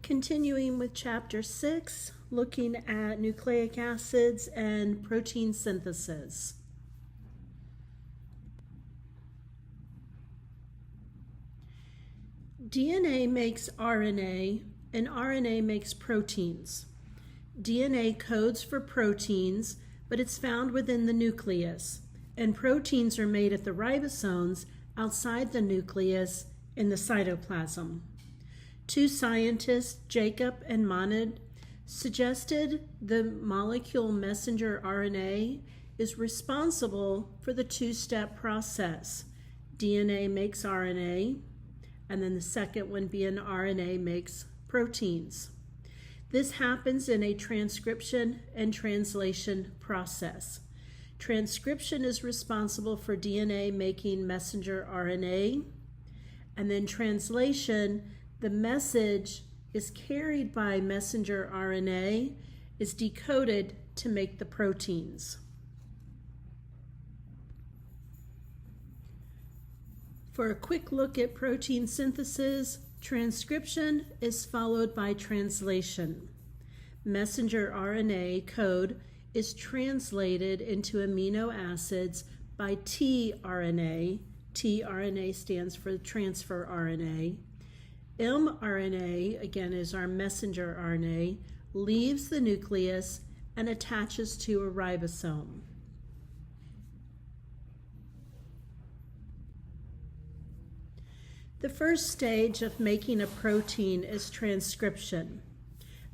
Continuing with Chapter 6, looking at nucleic acids and protein synthesis. DNA makes RNA, and RNA makes proteins. DNA codes for proteins, but it's found within the nucleus, and proteins are made at the ribosomes outside the nucleus in the cytoplasm. Two scientists, Jacob and Monod, suggested the molecule messenger RNA is responsible for the two-step process. DNA makes RNA, and then the second one being RNA makes proteins. This happens in a transcription and translation process. Transcription is responsible for DNA making messenger RNA, and then translation, the message is carried by messenger RNA, is decoded to make the proteins. For a quick look at protein synthesis, transcription is followed by translation. Messenger RNA code is translated into amino acids by tRNA. tRNA stands for transfer RNA. mRNA, again, is our messenger RNA, leaves the nucleus and attaches to a ribosome. The first stage of making a protein is transcription.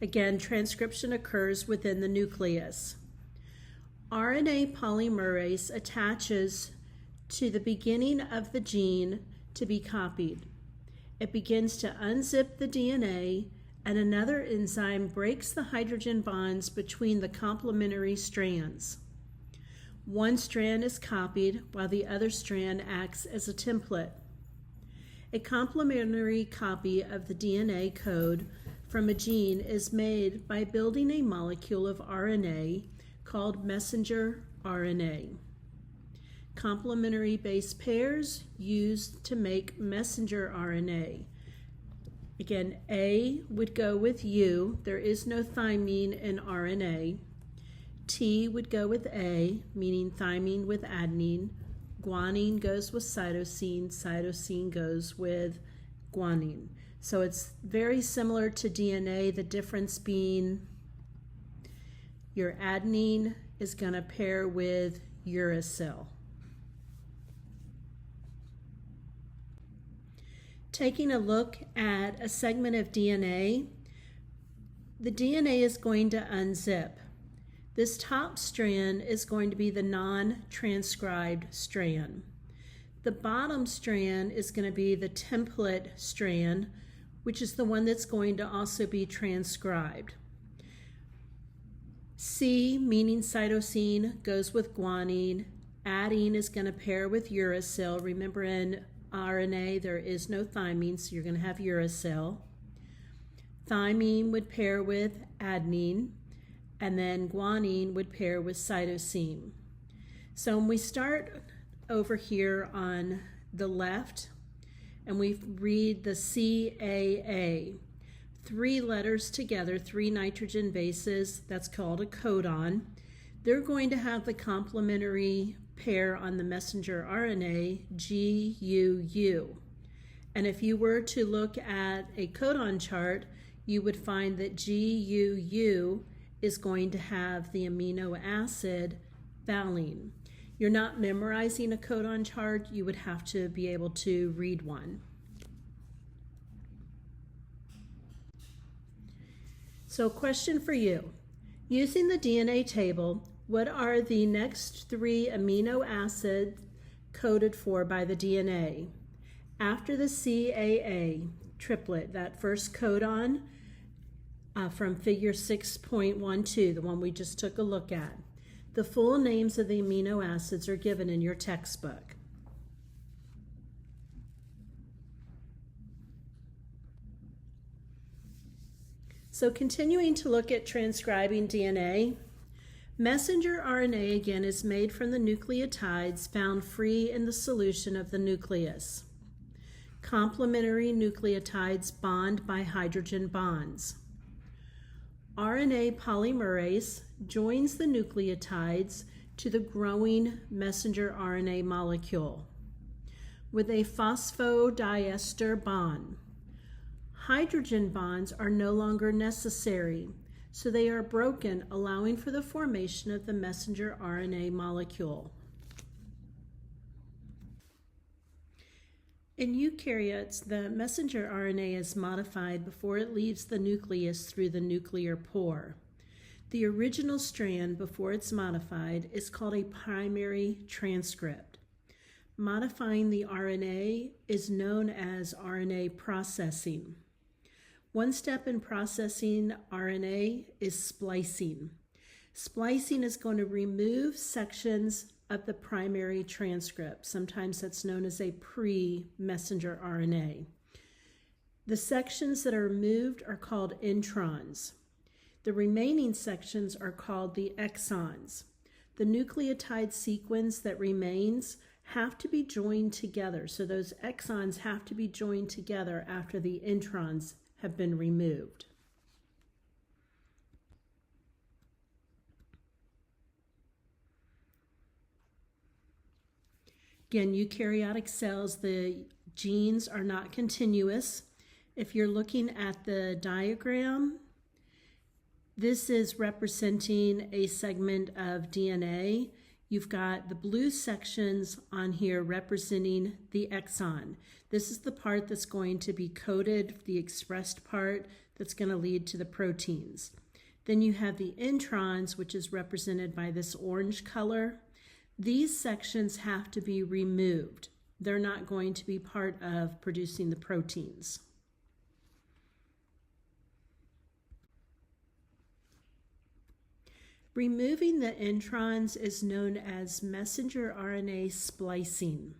Again, transcription occurs within the nucleus. RNA polymerase attaches to the beginning of the gene to be copied. It begins to unzip the DNA, and another enzyme breaks the hydrogen bonds between the complementary strands. One strand is copied while the other strand acts as a template. A complementary copy of the DNA code from a gene is made by building a molecule of RNA called messenger RNA. Complementary base pairs used to make messenger RNA. Again, A would go with U. There is no thymine in RNA. T would go with A, meaning thymine with adenine. Guanine goes with cytosine. Cytosine goes with guanine. So it's very similar to DNA, the difference being your adenine is going to pair with uracil. Taking a look at a segment of DNA, the DNA is going to unzip. This top strand is going to be the non-transcribed strand. The bottom strand is going to be the template strand, which is the one that's going to also be transcribed. C, meaning cytosine, goes with guanine. Adenine is going to pair with uracil. Remember, in RNA there is no thymine, so you're going to have uracil. Thymine would pair with adenine, and then guanine would pair with cytosine. So when we start over here on the left and we read the CAA, 3 letters together, 3 nitrogen bases, that's called a codon. They're going to have the complementary pair on the messenger RNA, GUU. And if you were to look at a codon chart, you would find that GUU is going to have the amino acid valine. You're not memorizing a codon chart, you would have to be able to read one. So question for you. Using the DNA table, what are the next 3 amino acids coded for by the DNA? After the CAA triplet, that first codon from figure 6.12, the one we just took a look at, the full names of the amino acids are given in your textbook. So continuing to look at transcribing DNA, messenger RNA again is made from the nucleotides found free in the solution of the nucleus. Complementary nucleotides bond by hydrogen bonds. RNA polymerase joins the nucleotides to the growing messenger RNA molecule with a phosphodiester bond. Hydrogen bonds are no longer necessary, so they are broken, allowing for the formation of the messenger RNA molecule. In eukaryotes, the messenger RNA is modified before it leaves the nucleus through the nuclear pore. The original strand, before it's modified, is called a primary transcript. Modifying the RNA is known as RNA processing. One step in processing RNA is splicing. Splicing is going to remove sections of the primary transcript. Sometimes that's known as a pre-messenger RNA. The sections that are removed are called introns. The remaining sections are called the exons. The nucleotide sequence that remains have to be joined together. So those exons have to be joined together after the introns have been removed. Again, eukaryotic cells, the genes are not continuous. If you're looking at the diagram, this is representing a segment of DNA. You've got the blue sections on here representing the exon. This is the part that's going to be coded, the expressed part that's going to lead to the proteins. Then you have the introns, which is represented by this orange color. These sections have to be removed. They're not going to be part of producing the proteins. Removing the introns is known as messenger RNA splicing.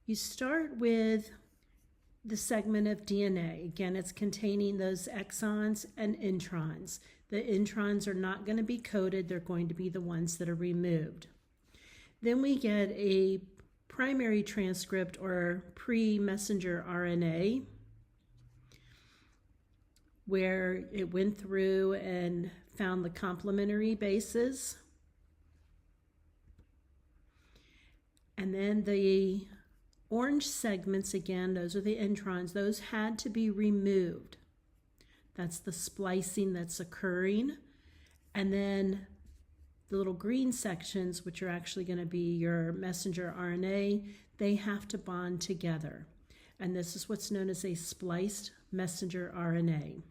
You start with the segment of DNA. Again, it's containing those exons and introns. The introns are not going to be coded. They're going to be the ones that are removed. Then we get a primary transcript or pre-messenger RNA where it went through and found the complementary bases. And then the orange segments, again, those are the introns, those had to be removed. That's the splicing that's occurring. And then the little green sections, which are actually going to be your messenger RNA, they have to bond together. And this is what's known as a spliced messenger RNA.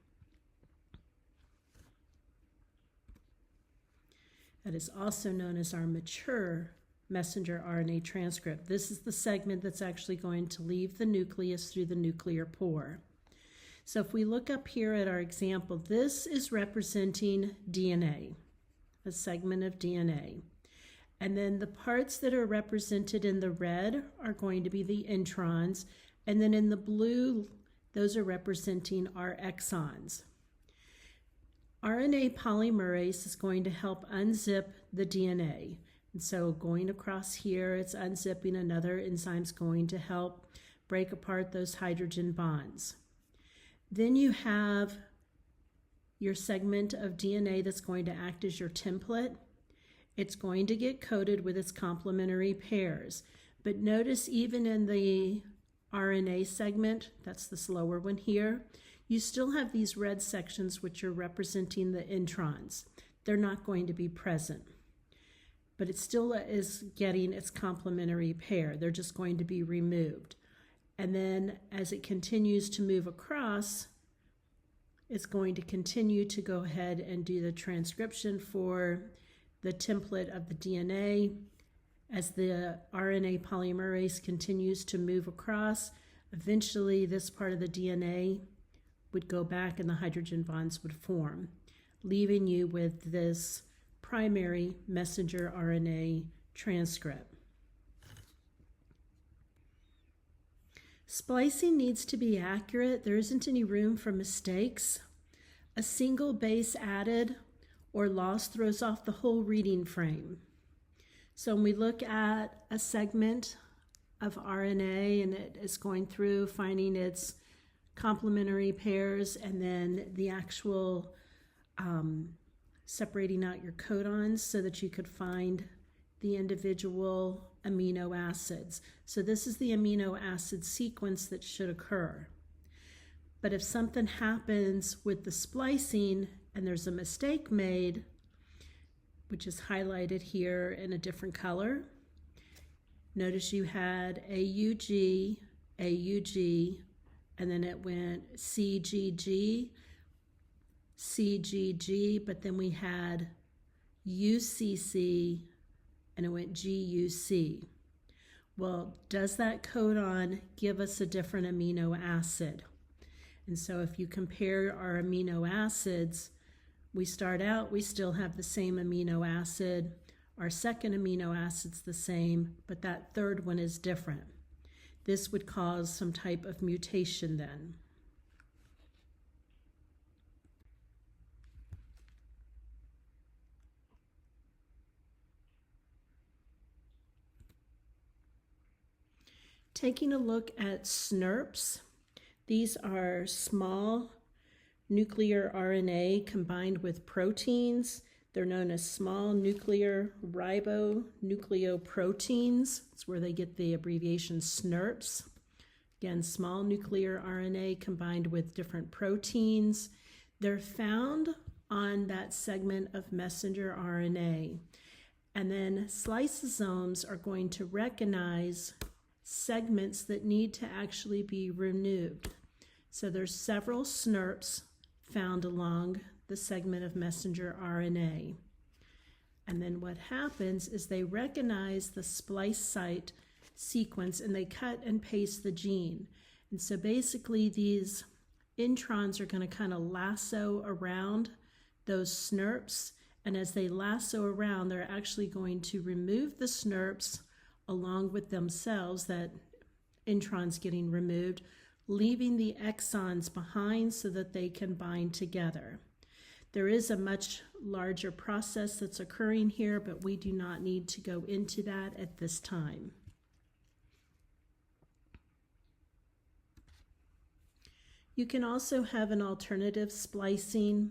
That is also known as our mature messenger RNA transcript. This is the segment that's actually going to leave the nucleus through the nuclear pore. So if we look up here at our example, this is representing DNA, a segment of DNA. And then the parts that are represented in the red are going to be the introns, and then in the blue, those are representing our exons. RNA polymerase is going to help unzip the DNA. And so going across here, it's unzipping. Another enzyme's going to help break apart those hydrogen bonds. Then you have your segment of DNA that's going to act as your template. It's going to get coded with its complementary pairs. But notice even in the RNA segment, that's this lower one here, you still have these red sections which are representing the introns. They're not going to be present, but it still is getting its complementary pair. They're just going to be removed. And then as it continues to move across, it's going to continue to go ahead and do the transcription for the template of the DNA. As the RNA polymerase continues to move across, eventually this part of the DNA would go back and the hydrogen bonds would form, leaving you with this primary messenger RNA transcript. Splicing needs to be accurate. There isn't any room for mistakes. A single base added or lost throws off the whole reading frame. So when we look at a segment of RNA, and it is going through finding its complementary pairs and then the actual separating out your codons so that you could find the individual amino acids. So this is the amino acid sequence that should occur. But if something happens with the splicing and there's a mistake made, which is highlighted here in a different color, notice you had AUG, AUG, and then it went CGG, CGG, but then we had UCC, and it went GUC. Well, does that codon give us a different amino acid? And so if you compare our amino acids, we start out, we still have the same amino acid. Our second amino acid's the same, but that third one is different. This would cause some type of mutation then. Taking a look at SNRPs, these are small nuclear RNA combined with proteins. They're known as small nuclear ribonucleoproteins. That's where they get the abbreviation SNRPs. Again, small nuclear RNA combined with different proteins. They're found on that segment of messenger RNA. And then slysosomes are going to recognize segments that need to actually be removed. So there's several SNRPs found along the segment of messenger RNA. And then what happens is they recognize the splice site sequence and they cut and paste the gene. And so basically these introns are going to kind of lasso around those SNRPs, and as they lasso around, they're actually going to remove the SNRPs along with themselves, that introns getting removed, leaving the exons behind so that they can bind together. There is a much larger process that's occurring here, but we do not need to go into that at this time. You can also have an alternative splicing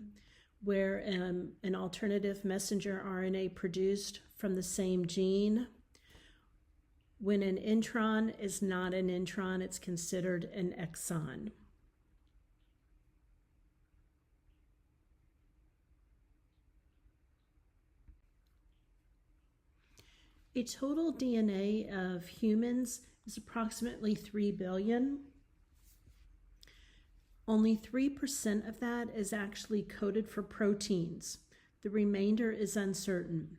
where an alternative messenger RNA produced from the same gene. When an intron is not an intron, it's considered an exon. A total DNA of humans is approximately 3 billion. Only 3% of that is actually coded for proteins. The remainder is uncertain.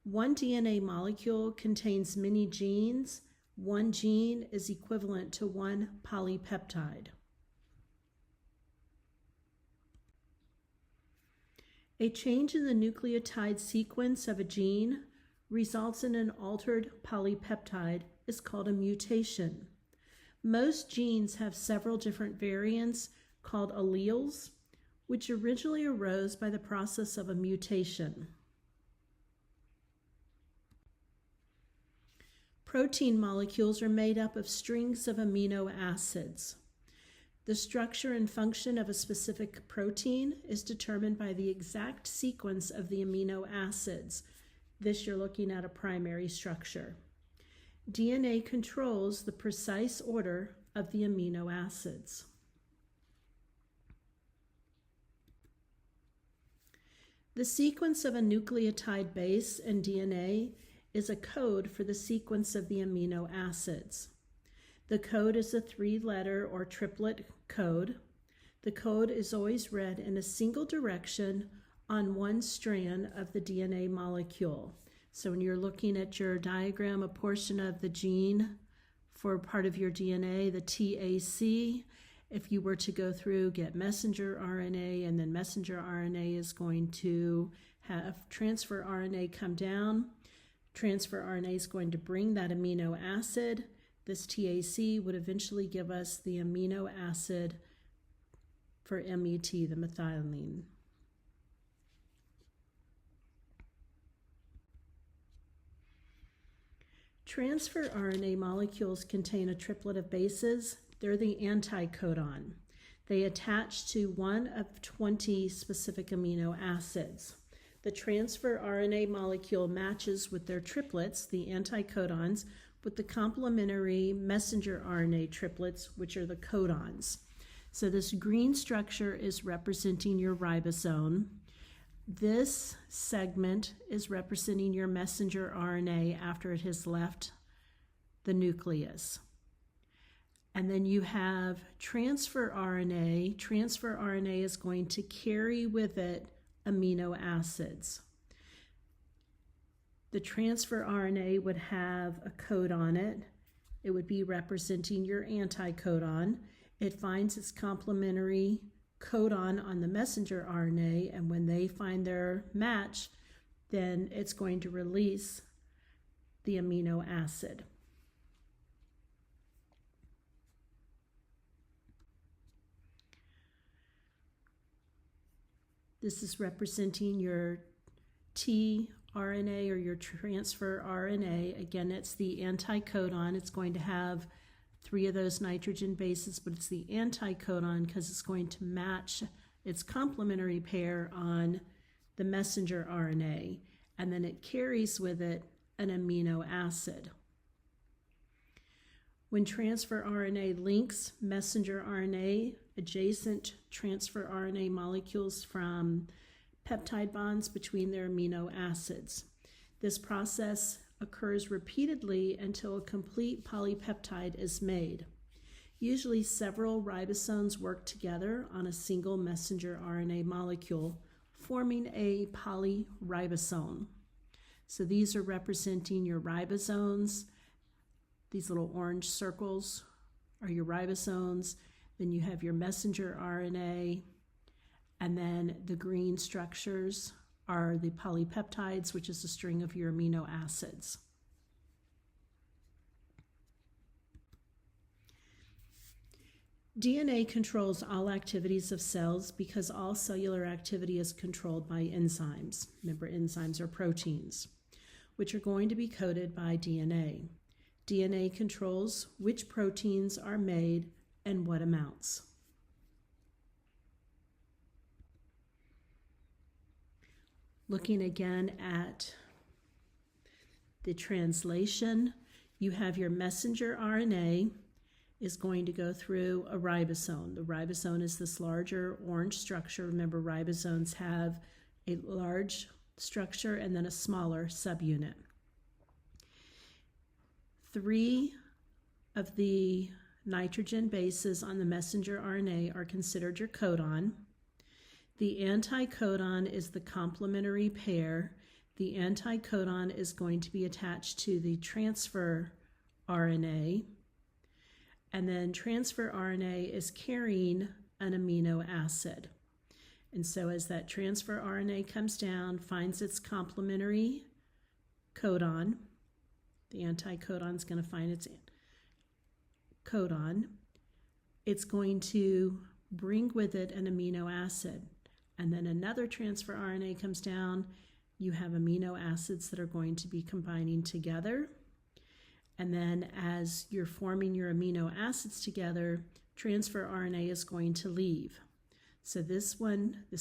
One DNA molecule contains many genes. One gene is equivalent to one polypeptide. A change in the nucleotide sequence of a gene results in an altered polypeptide is called a mutation. Most genes have several different variants called alleles, which originally arose by the process of a mutation. Protein molecules are made up of strings of amino acids. The structure and function of a specific protein is determined by the exact sequence of the amino acids. This, you're looking at a primary structure. DNA controls the precise order of the amino acids. The sequence of a nucleotide base in DNA is a code for the sequence of the amino acids. The code is a 3-letter or triplet code. The code is always read in a single direction on one strand of the DNA molecule. So when you're looking at your diagram, a portion of the gene for part of your DNA, the TAC, if you were to go through, get messenger RNA, and then messenger RNA is going to have transfer RNA come down. Transfer RNA is going to bring that amino acid. This TAC would eventually give us the amino acid for MET, the methionine. Transfer RNA molecules contain a triplet of bases. They're the anticodon. They attach to one of 20 specific amino acids. The transfer RNA molecule matches with their triplets, the anticodons, with the complementary messenger RNA triplets, which are the codons. So this green structure is representing your ribosome. This segment is representing your messenger RNA after it has left the nucleus. And then you have transfer RNA. Transfer RNA is going to carry with it amino acids. The transfer RNA would have a code on it. It would be representing your anticodon. It finds its complementary codon on the messenger RNA, and when they find their match, then it's going to release the amino acid. This is representing your tRNA or your transfer RNA. Again, it's the anticodon. It's going to have 3 of those nitrogen bases, but it's the anticodon because it's going to match its complementary pair on the messenger RNA, and then it carries with it an amino acid. When transfer RNA links messenger RNA, adjacent transfer RNA molecules from peptide bonds between their amino acids. This process occurs repeatedly until a complete polypeptide is made. Usually several ribosomes work together on a single messenger RNA molecule, forming a polyribosome. So these are representing your ribosomes. These little orange circles are your ribosomes. Then you have your messenger RNA, and then the green structures are the polypeptides, which is a string of your amino acids. DNA controls all activities of cells because all cellular activity is controlled by enzymes. Remember, enzymes are proteins, which are going to be coded by DNA. DNA controls which proteins are made and what amounts. Looking again at the translation, you have your messenger RNA is going to go through a ribosome. The ribosome is this larger orange structure. Remember, ribosomes have a large structure and then a smaller subunit. 3 of the nitrogen bases on the messenger RNA are considered your codon. The anticodon is the complementary pair. The anticodon is going to be attached to the transfer RNA, and then transfer RNA is carrying an amino acid. And so as that transfer RNA comes down, finds its complementary codon, the anticodon is going to find its codon. It's going to bring with it an amino acid. And then another transfer RNA comes down. You have amino acids that are going to be combining together. And then as you're forming your amino acids together, transfer RNA is going to leave. So this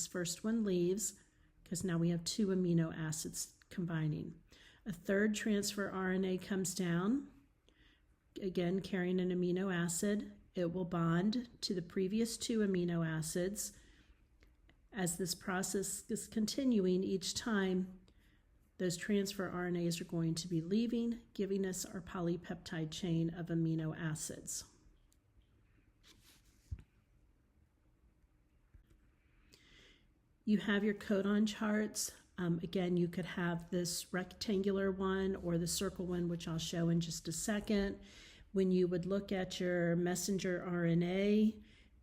first one leaves because now we have 2 amino acids combining. A third transfer RNA comes down, again carrying an amino acid. It will bond to the previous 2 amino acids. As this process is continuing, each time those transfer RNAs are going to be leaving, giving us our polypeptide chain of amino acids. You have your codon charts. Again, you could have this rectangular one or the circle one, which I'll show in just a second. When you would look at your messenger RNA,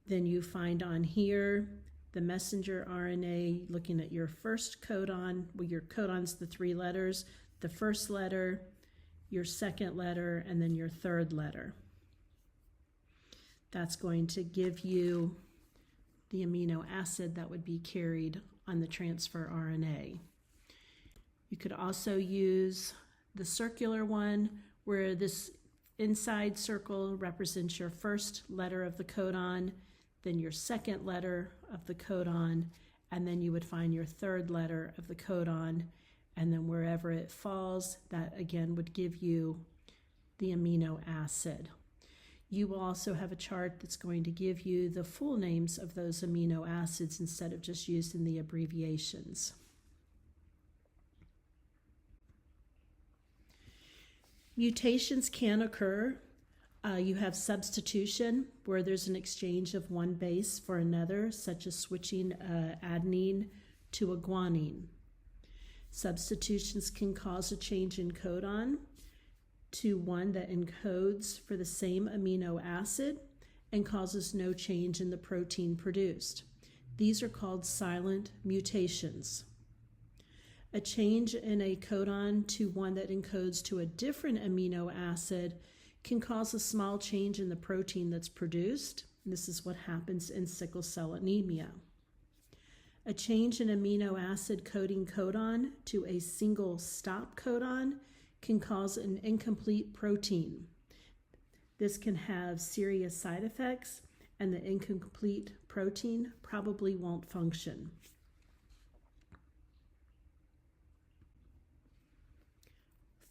then you find on here the messenger RNA, looking at your first codon. Well, your codon's the 3 letters, the first letter, your second letter, and then your third letter. That's going to give you the amino acid that would be carried on the transfer RNA. You could also use the circular one, where this inside circle represents your first letter of the codon, then your second letter of the codon, and then you would find your third letter of the codon, and then wherever it falls, that again would give you the amino acid. You will also have a chart that's going to give you the full names of those amino acids instead of just using the abbreviations. Mutations can occur. You have substitution, where there's an exchange of one base for another, such as switching adenine to a guanine. Substitutions can cause a change in codon to one that encodes for the same amino acid and causes no change in the protein produced. These are called silent mutations. A change in a codon to one that encodes to a different amino acid can cause a small change in the protein that's produced. This is what happens in sickle cell anemia. A change in amino acid coding codon to a single stop codon can cause an incomplete protein. This can have serious side effects, and the incomplete protein probably won't function.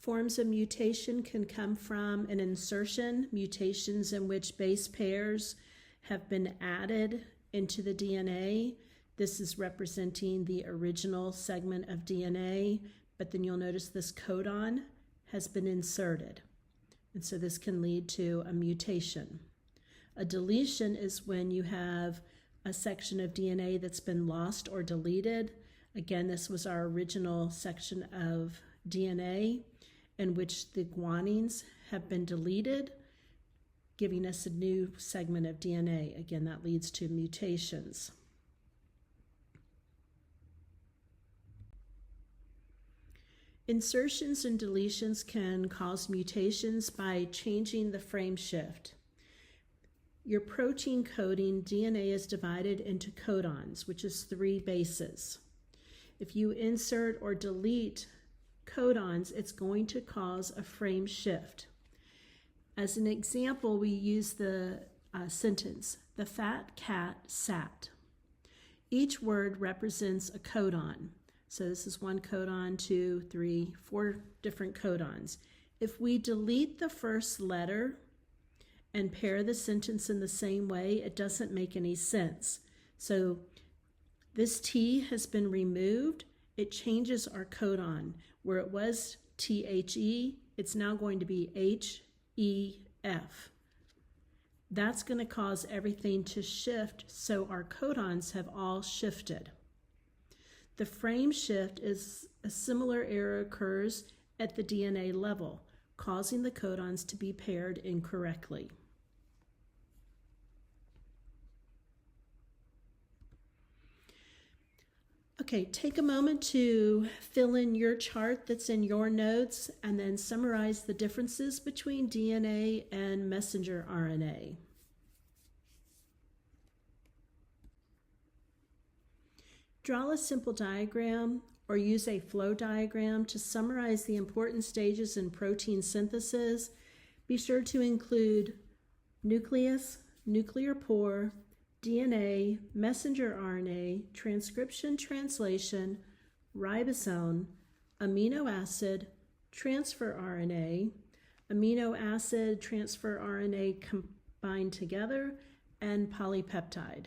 Forms of mutation can come from an insertion, mutations in which base pairs have been added into the DNA. This is representing the original segment of DNA, but then you'll notice this codon has been inserted. And so this can lead to a mutation. A deletion is when you have a section of DNA that's been lost or deleted. Again, this was our original section of DNA in which the guanines have been deleted, giving us a new segment of DNA. Again, that leads to mutations. Insertions and deletions can cause mutations by changing the frame shift. Your protein coding DNA is divided into codons, which is 3 bases. If you insert or delete codons, it's going to cause a frame shift. As an example, we use the sentence, "The fat cat sat." Each word represents a codon. So this is 1 codon, 2, 3, 4 different codons. If we delete the first letter and pair the sentence in the same way, it doesn't make any sense. So this T has been removed. It changes our codon. Where it was THE, it's now going to be HEF. That's going to cause everything to shift, so our codons have all shifted. The frame shift is a similar error occurs at the DNA level, causing the codons to be paired incorrectly. Okay, take a moment to fill in your chart that's in your notes and then summarize the differences between DNA and messenger RNA. Draw a simple diagram or use a flow diagram to summarize the important stages in protein synthesis. Be sure to include nucleus, nuclear pore, DNA, messenger RNA, transcription translation, ribosome, amino acid, transfer RNA, amino acid, transfer RNA combined together, and polypeptide.